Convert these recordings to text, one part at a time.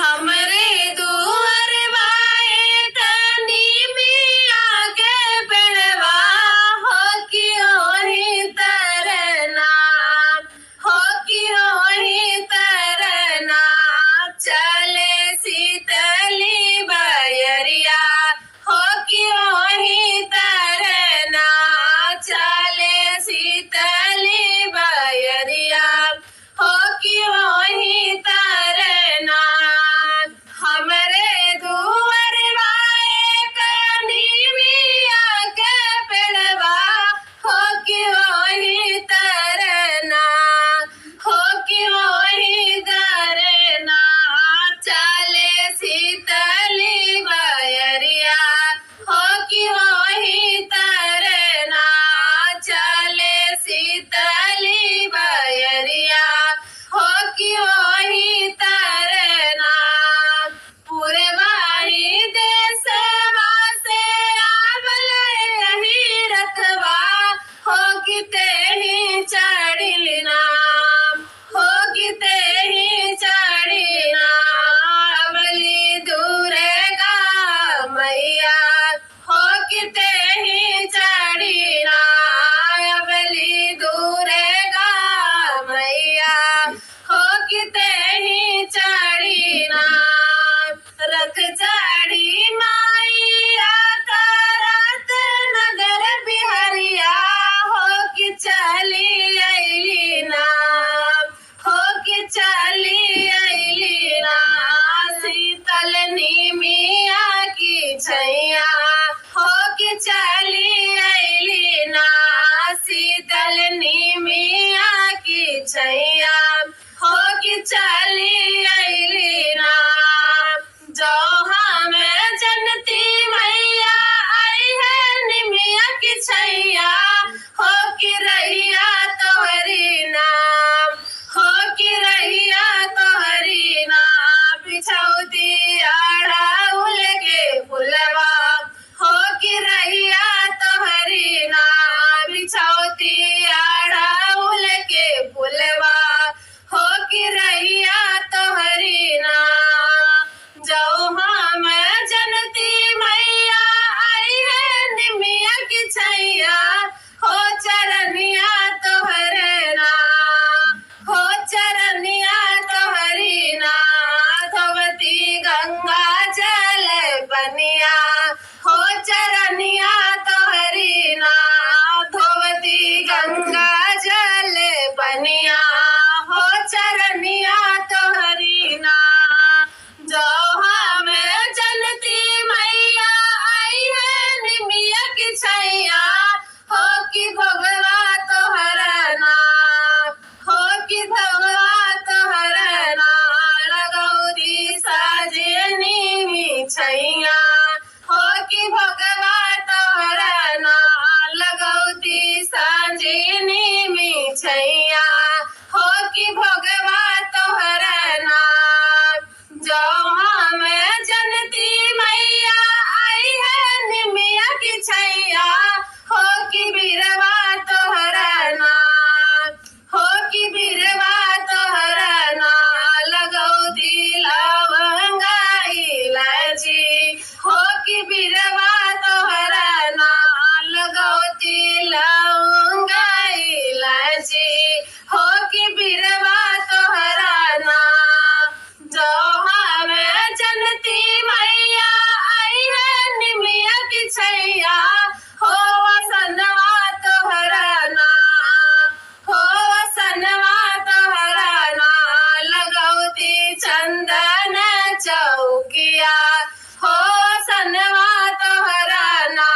हमरे दुअर बाए तनी मिया के पेड़वा हो कि ओही तरना हो कि ओही तरना चले शीतली बयरिया हो कि ओही तरना चले शीतली बयरिया हो कि ओही तरना हमरे दुअर बाए कनी मिया के पेड़वा हो कि ओही तरना हो कि ओही तरना चले शीतली बयरिया हो कि ओही तरना चले शीतली बयरिया हो कि ओही तरना पुरवाही देशवा से आवल यही रथवा हो कि तेही चढ़िलना हो कि तेही चढ़िना अबली दुर्गा मैया हो कि तेही चढ़िना अबली दुर्गा मैया हो कि तेही चढ़िना रथ चढ़ी माइया करत नगर बिहरिया हो कि चली अइली ना हो कि चली अइली ना शीतल निमिया की छैया हो कि चली अइली ना शीतल निमिया की छैया हो कि चली अइली ना जो हम जनती मैया आई है निमिया की छैया हो कि रहिया तोहरी नाम हो कि रहिया तोहरी नाम बिछौती अड़ाउल के फुलवा हो कि रहिया तोहरी नाम बिछौती अड़ाउल के फुलवा हो कि रहिया तोहरी नाम जो हम जनती मैया आई है निमिया की छैया हो चरनिया तोहरे ना हो चरनिया तोहरी ना धोवती गंगा जल बनिया हो चरनिया तोहरी ना धोवती गंगा जल बनिया हो चरनिया तोहरी ना जो हम जनती मैया आई है निमिया की छैया हो कि भगवा तोहरना हो कि भगवा तोहरना लगौरी सजनी मी छैया हो कि भगवा तोहरना लगौती सजनी मी छैया हो कि भगवा तोहरना जो हम जनती मैया आई है निमिया की छैया हो कि बिरवा तोहरना हो कि बिरवा तोहरना लगौती लवंगा इलायची हो कि बिरवा तोहरना लगौती लवंगा इलायची हो कि बिरवा तोहरना जो हम जनती मैया आई है निमिया की छैया हो वसनवा तोहरना हो वसनवा तोहरना लगौती चंदन चौकिया हो वसनवा तोहरना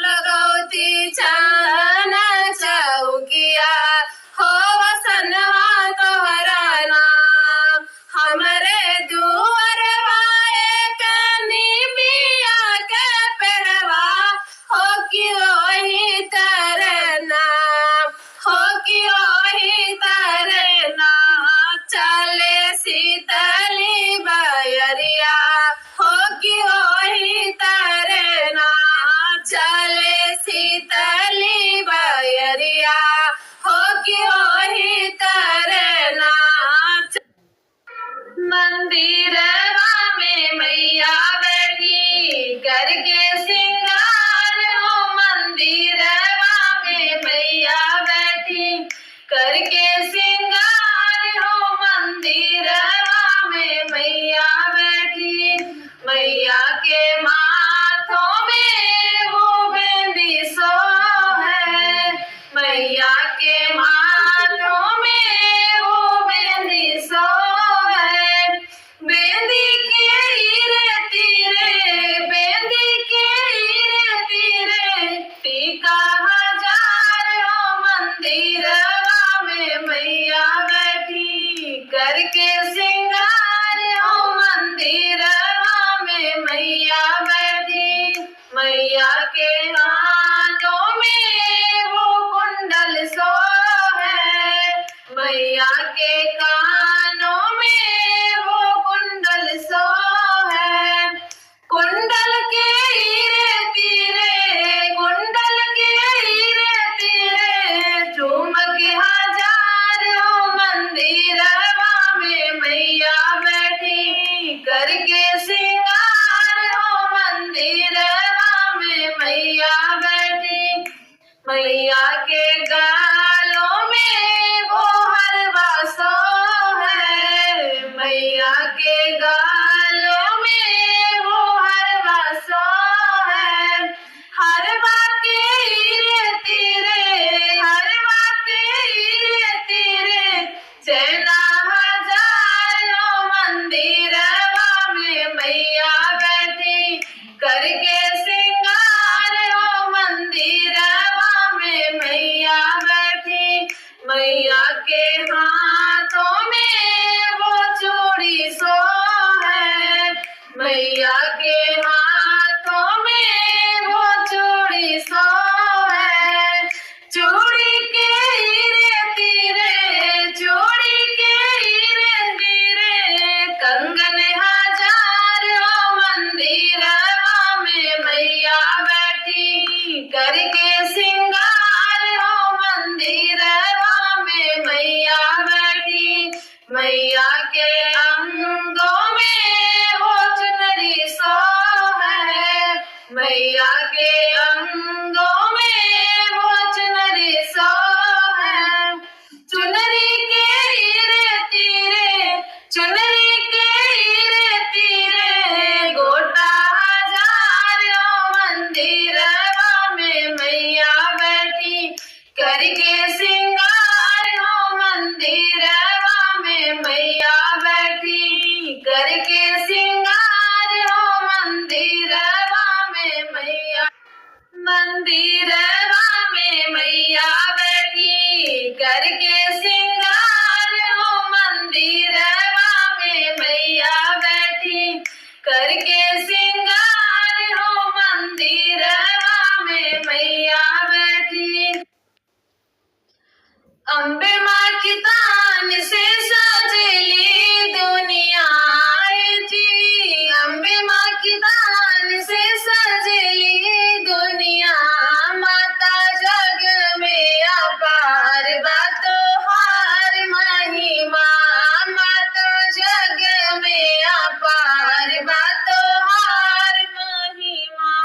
लगौती चंदन चौकिया हो वसनवा तोहरना हमरे दुअर बाए कनी मिया के पेड़वा हो कि ओही तरना हो कि ओही तरना चले शीतली बयरिया हो कि ओही तरना चले शीतली बयरिया हो कि ओही तरना मंदिर करके सिंगार हो मंदिरवा में मैया बैठी, करके सिंगार हो मंदिरवा में मैया बैठी। मैया के माथों में वो बिंदी सोहे, मैया के माथों में वो बिंदी सोहे। बिंदी के हीरे तीरे, बिंदी के हीरे तीरे, टीका हजार हो मंदिरवा में मैया बैठी, करके सिंगार हो मंदिरवा में मैया बैठी। मैया के हाथों में वो कुंडल सोहे, मैया के कानों में वो कुंडल सोहे। कुंडल के हीरे तीरे, कुंडल के हीरे तीरे, चुमक हजार हो मंदिरवा में मैया बैठी, करके सिंगार हो मंदिरवा में मैया बैठी। मैया के गालों में वो हरवा सोहे, मैया के गालों में वो हरवा सोहे। हरवा के हीरे तीरे, हरवा के हीरे तीरे, चैना हजार हो मंदिरवा में मैया बैठी, करके सिंगार हो मंदिरवा में मैया बैठी। मैया के हाथों में वो चूड़ी सोहे, मैया के हाथों में वो चूड़ी सोहे। चूड़ी के हीरे तीरे, चूड़ी के हीरे तीरे, कंगन हजार हो मंदिरवा में मैया बैठी, करके सिंगार हो मंदिरवा में मैया बैठी। मैया के अंगों में वो चुनरी सोहे, मैया के अंगों में वो चुनरी सोहे। चुनरी के हीरे तीरे, चुनरी के हीरे तीरे, गोटा हजार हो मंदिरवा में मैया बैठी, करके सिंगार हो मंदिरवा में मैया बैठी, करके सिंगार हो मंदिरवा में मैया, मंदिरवा में मैया बैठी, करके सिंगार हो मंदिरवा में मैया बैठी, करके सिंगार हो मंदिरवा में मैया बैठी। अम्बे माँ की तान से सजली दुनिया जी, अम्बे माँ की तान से सजली दुनिया, माता जग में अपार बातो हार महिमा, माता जग में अपार बातो हार महिमा।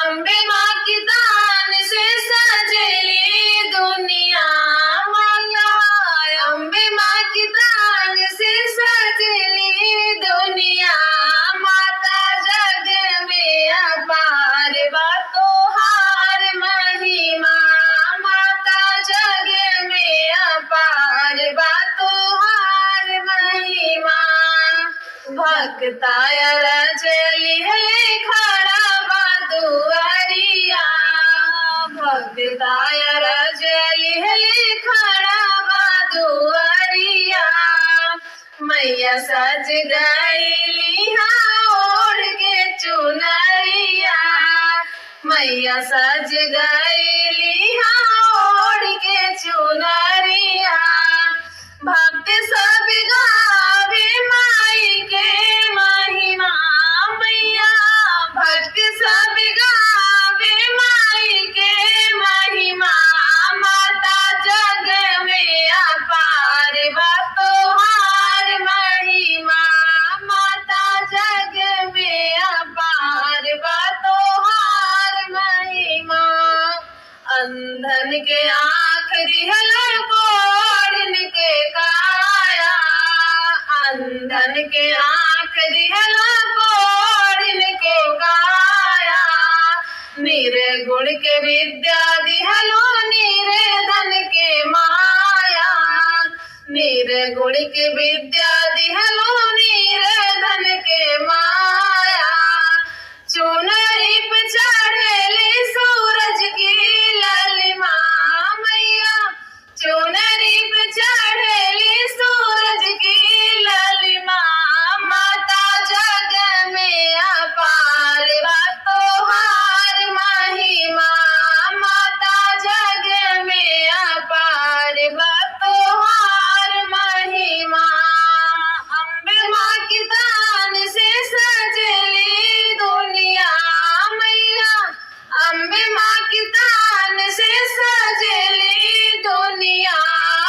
अम्बे माँ की तान से सजली दुनिया माया, अम्बे माँ की तान से सजली दुनिया, माता जग में अपार बातो हार महिमा, माता जग में अपार बातो हार महिमा। भक्ताया रजली है खड़ा दुआरिया, भक्ताया रजली है खड़ा दुआरिया। मैया सज गईली ओढ़ के चुनरिया, मैया सज गईली ओढ़ के चुनरिया। भक्त सब गावे माई के महिमा, मैया भक्त सब गावे माई के महिमा, माता जग में अपार बातो हार महिमा, माता जग में अपार अंधन के आँख दिहला कोढ़िन के काया, निर्गुण के विद्या दिहलो निर्धन के माया, निर्गुण के विद्या दिहलो निर्धन के माया। चुनरी पे चढ़ेली सूरज की ललिमा मैया, चुनरी पे चढ़ेली सूरज की ललिमा, माता जग में अपार बा तोहार महिमा, माता जग में अपार बा तोहार महिमा। अम्बे माँ की दान से सजली दुनिया मैया, अम्बे माँ की दान से सजली दुनिया,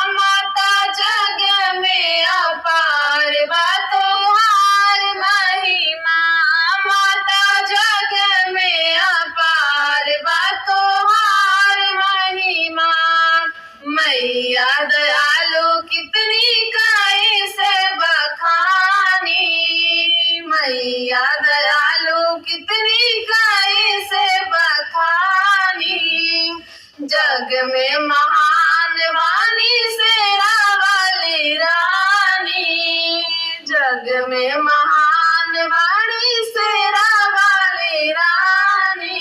माता जग में अपार बा तोहार महिमा, माता जग में अपार बा तोहार महिमा। मैया दयालु कितनी काहे से बखानी, मैया दयालु कितनी काहे से बखानी, जग में महान वाणी शेरा वाली रानी, जग में महान वाणी शेरा वाली रानी।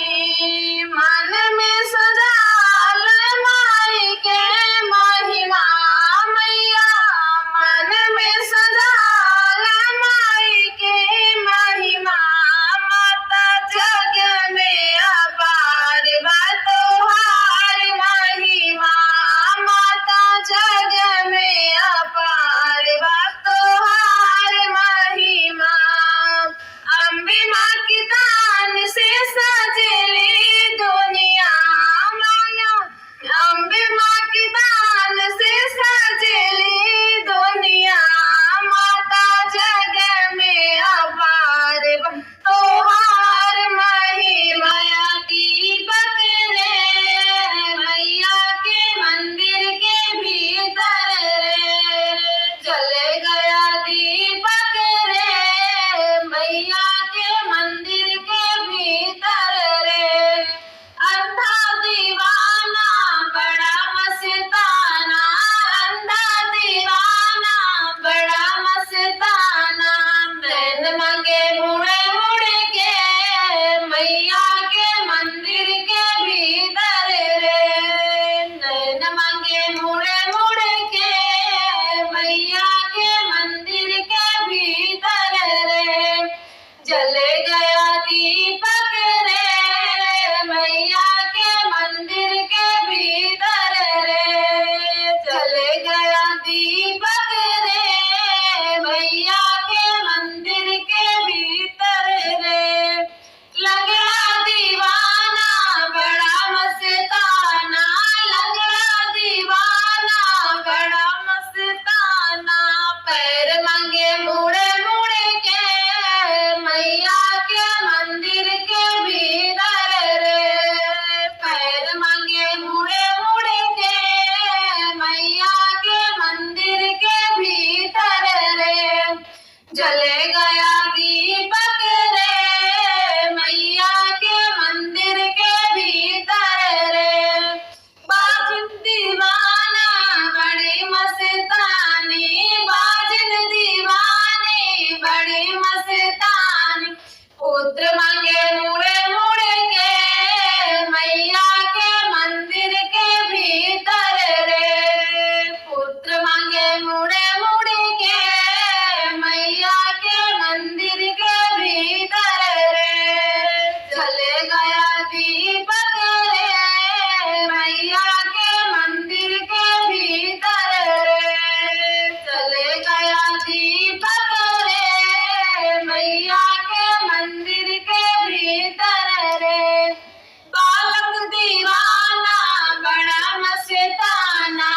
मन में सजाल माई के महिमा मैया, मन में सजाल माई के महिमा, माता जग में अपार बा तोहार महिमा, माता जग में अपार बा तोहार महिमा। अम्बे माँ की दान से सजली दुनिया माया, अम्बे माँ की दान से सजली दुनिया, माता जग में अपार बा तोहार महिमा। दीपक रे मैया के मंदिर के भीतर रे, जल गया दीपक रे मैया के मंदिर के भीतर रे। अंधा दीवाना बड़ा मस्ताना, अंधा दीवाना बड़ा मस्ताना, नैन मांगे मुड़े मुड़ के मैया के मंदिर के भीतर रे, नैन मांगे मुड़े मुड़ के मैया के मंदिर के भीतर रे। जल गया दीपक रे मैया के मंदिर के भीतर रे, जल गया दीपक रे मैया के मंदिर के भीतर रे। लगड़ा दीवाना बड़ा मस्ताना, लगड़ा दीवाना बड़ा मस्ताना, पैर मांगे मुड़े मुड़ के मैया के मंदिर के भीतर रे, पैर मांगे मुड़े मुड़ के मैया के मंदिर के भीतर रे। जल गया दीपक रे मैया के मंदिर के भीतर रे। बाजिन दीवाना बड़ी मस्तानी, बाजिन दीवानी बड़ी मस्तानी, पुत्र मांगे मुड़े मुड़ के मैया के मंदिर के भीतर रे, पुत्र मांगे मुड़े मुड़ के मैया के मंदिर के भीतर रे। चले गया दीपक रे मैया के मंदिर के भीतर रे, चले गया दीपक रे मैया के मंदिर के भीतर रे। बालक दीवाना बड़ा मस्ताना,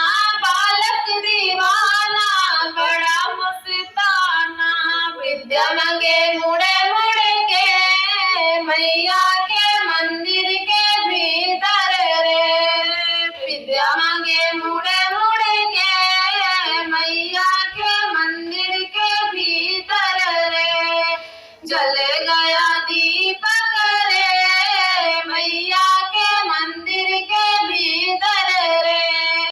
बालक दीवाना बड़ा मस्ताना, विद्या मांगे मुड़े मुड़ के मैया के मंदिर के भीतर रे, विद्या मांगे मुड़े मुड़ के मैया के मंदिर के जल गया दीपक रे मैया के मंदिर के भीतर रे।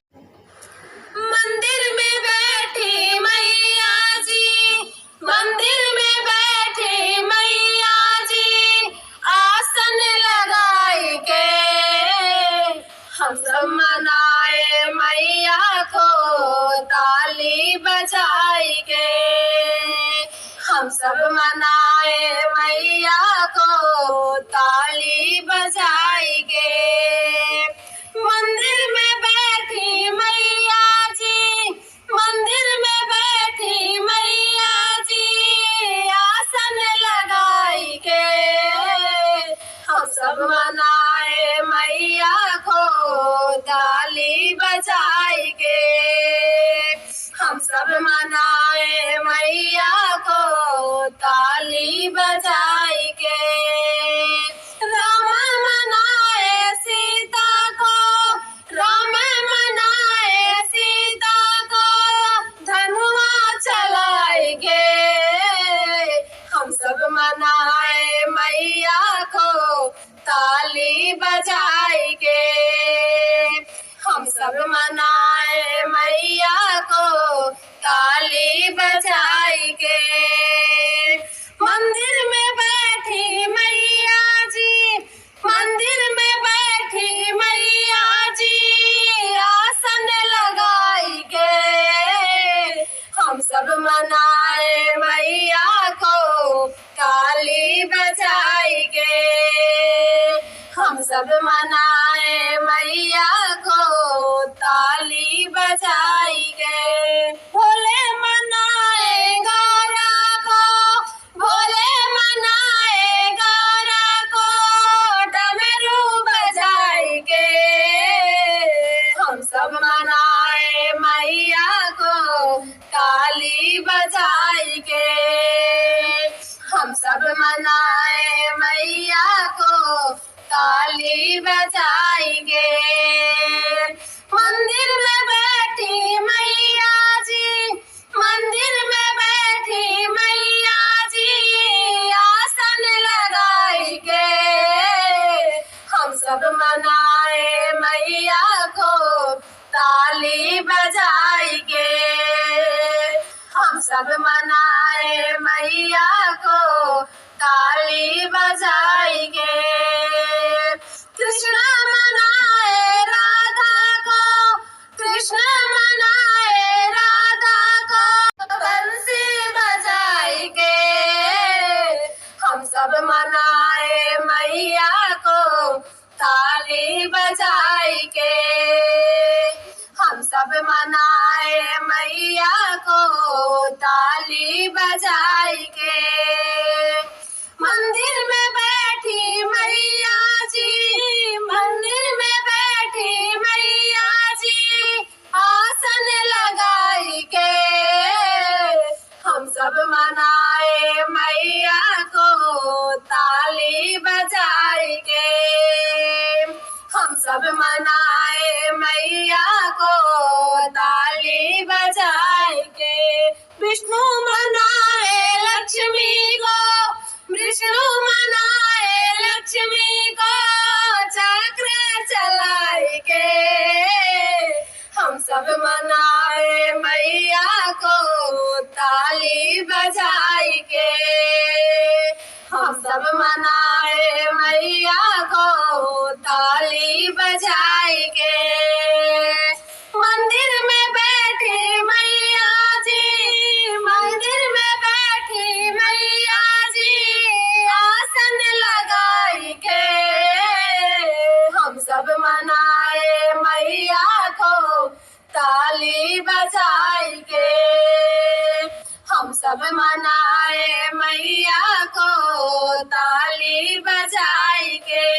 मंदिर में बैठी मैया जी, मंदिर में बैठी मैया जी, आसन लगाई के हम सब मनाए मैया को ताली बजाई के। हम सब मनाए मैया को ताली बजाई के। मंदिर में बैठी मैया जी, मंदिर में बैठी मैया जी, आसन लगाई के हम सब मनाए मैया को ताली बजाई के। हम सब मनाए मैया को ताली बजाई के। राम मनाए सीता को, राम मनाए सीता को, धनुआ चलाई के हम सब मनाए मैया को ताली बजाई के। हम सब मनाए मैया को ताली बजाई के। मंदिर में बैठी मैया जी, मंदिर में बैठी मैया जी, आसन लगाई के हम सब मनाए मैया को ताली बजाई के। हम सब मनाए मैया को ताली बजाई के। भोले मनाए गौरा को, भोले मनाए गौरा को, डमरू बजाई के हम सब मनाए मैया को ताली बजाई के। हम सब मनाए मैया को ताली बजाई के। मंदिर में बैठी मैया जी, मंदिर में बैठी मैया जी, आसन लगाई के हम सब मनाए मैया को ताली बजाई के। हम सब मनाए मैया को ताली बजाई के। कृष्ण मनाए राधा को, कृष्ण मनाए राधा को, बंसी बजाई के हम सब मनाए मैया को ताली बजाई के। हम सब मनाए मैया को ताली बजाई के। मंदिर में बैठी मैया जी, मंदिर में बैठी मैया जी, आसन लगाई के हम सब मनाए मैया को ताली बजाई के। हम सब मनाए मैया को ताली बजाई के। विष्णु मनाए लक्ष्मी को, विष्णु मनाए लक्ष्मी को, चक्र चलाई के हम सब मनाए मैया को ताली बजाई के। हम सब मनाए मैया को ताली बजाई के। मंदिर में बैठी मैया जी, मंदिर में बैठी मैया जी, आसन लगाई के हम सब मनाए मैया को ताली बजाई के। हम सब मनाए मैया को ताली बजाई के।